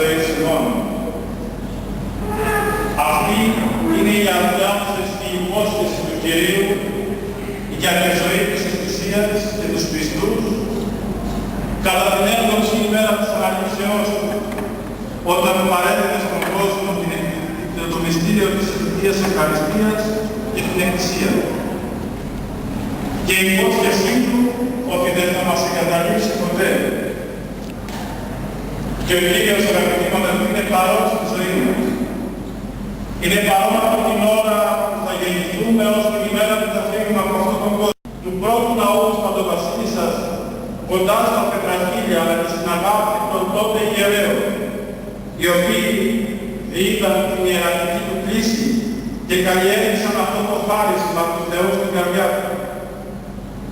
ζωής ημών. Αυτή είναι η αδιάψευτη υπόσχεση του Κυρίου για τη ζωή της Εκκλησίας και τους πιστούς κατά την έκδοση ημέρα της Αναλήψεώς του, όταν παρέδεται στον κόσμο το μυστήριο της Αγίας Ευχαριστίας και την Εκκλησία. Και η υπόσχεσή του ότι δεν θα μας εγκαταλείψει ποτέ. Και ο Κύριος, αγαπητοί μου αδελφοί, είναι παρόν στη ζωή μας. Είναι παρόν από την ώρα που θα γεννηθούμε ως την ημέρα που θα φύγουμε από αυτόν τον κόσμο. Του πρώτου λαού της Παντοβασίλισσας, κοντά στα πετραχίλια, αλλά και στην αγάπη των τότε ιερέων, οι οποίοι είδαν την ιεραρχική του κλίση και καλλιέργησαν αυτό το χάρισμα του Θεού στην καρδιά του.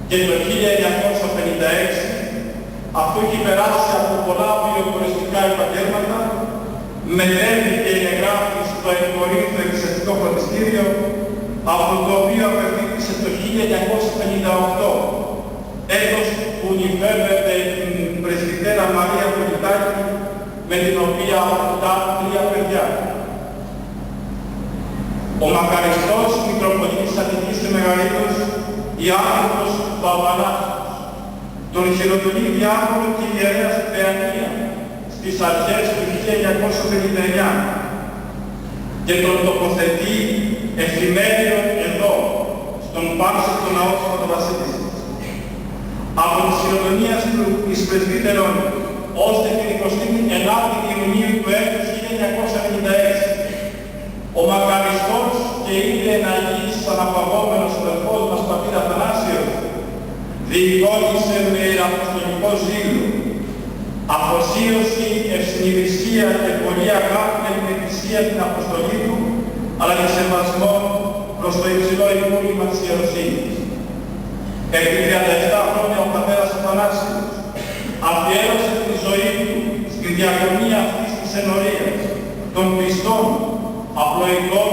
Και το 1956, αφού έχει περάσει από πολλά βιοχωριστικά επαγγέλματα, μετέβη και εγγράφει στο Κορίνθο Εκκλησιαστικό Φροντιστήριο, από το οποίο απευθύνθησε το 1958, έτος που νυφεύεται την πρεσβυτέρα Μαρία Πολιτάκη, με την οποία αποκτά 3 παιδιά. Ο μακαριστός Μητροπολίτης Αττικής και Μεγαλύτερος, Ιάκωβος Παπανάστος, τον χειροτονεί διάκονο και ιερέας Θεανία στις αρχές του 1959 και τον τοποθετεί εφημέριον εδώ, στον Πάρσευτο Ναό της Πρωτοβασίλισσας. Από τη χειροτονία του εις πρεσβύτερων ως την 29η Ιουνίου του έτους 1956, ο μακαριστός και ήδη εναγής αναπαυόμενος αδελφός μας πατήρ Αθανάσιος διηγώνησε με ιεραποστολικό ζήλο, αφοσίωση, ευσυνειδησία και πολλή αγάπη για την Εκκλησία την αποστολή του, αλλά και σεβασμό προς το υψηλό υπούλημα της ιεροσύνης. Επί 37 χρόνια ο πατέρας Αθανάσιος αφιέρωσε τη ζωή του στη διακονία αυτής της ενορίας των πιστών, απλοϊκών,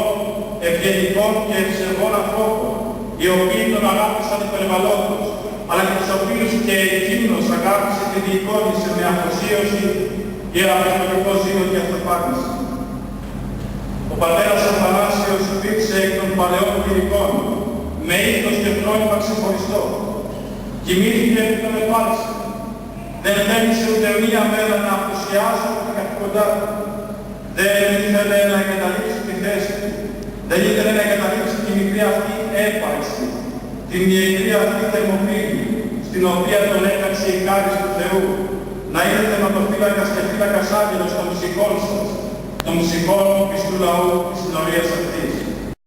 ευγενικών και ευσεβών ανθρώπων, οι οποίοι τον αγάπησαν υπερβαλλόντως, αλλά και τους οποίους και εκείνος αγάπησε και διεικόνησε με αφοσίωση, ιεραποστολικό ζήλο και αυτοπάτηση. Ο πατέρας Αθανάσιος υπήρξε εκ των παλαιών κληρικών, με ήθος και φρόνημα ξεχωριστό. Κοιμήθηκε επί των επάρξεων. Δεν θέλησε ούτε μία μέρα να απουσιάσει από τα καθήκοντά του. Δεν ήθελε να εγκαταλείψει τη θέση του. Δεν ήθελε να εγκαταλείψει τη μικρή αυτή έπαρξη, την μικρή αυτή θερμοφύλη, στην οποία τον έκαξε η χάρις του Θεού, να είναι θεματοφύλακας και φύλακας άγγελος των ψυχών σας, των ψυχών του πιστού λαού της συνορίας αυτής.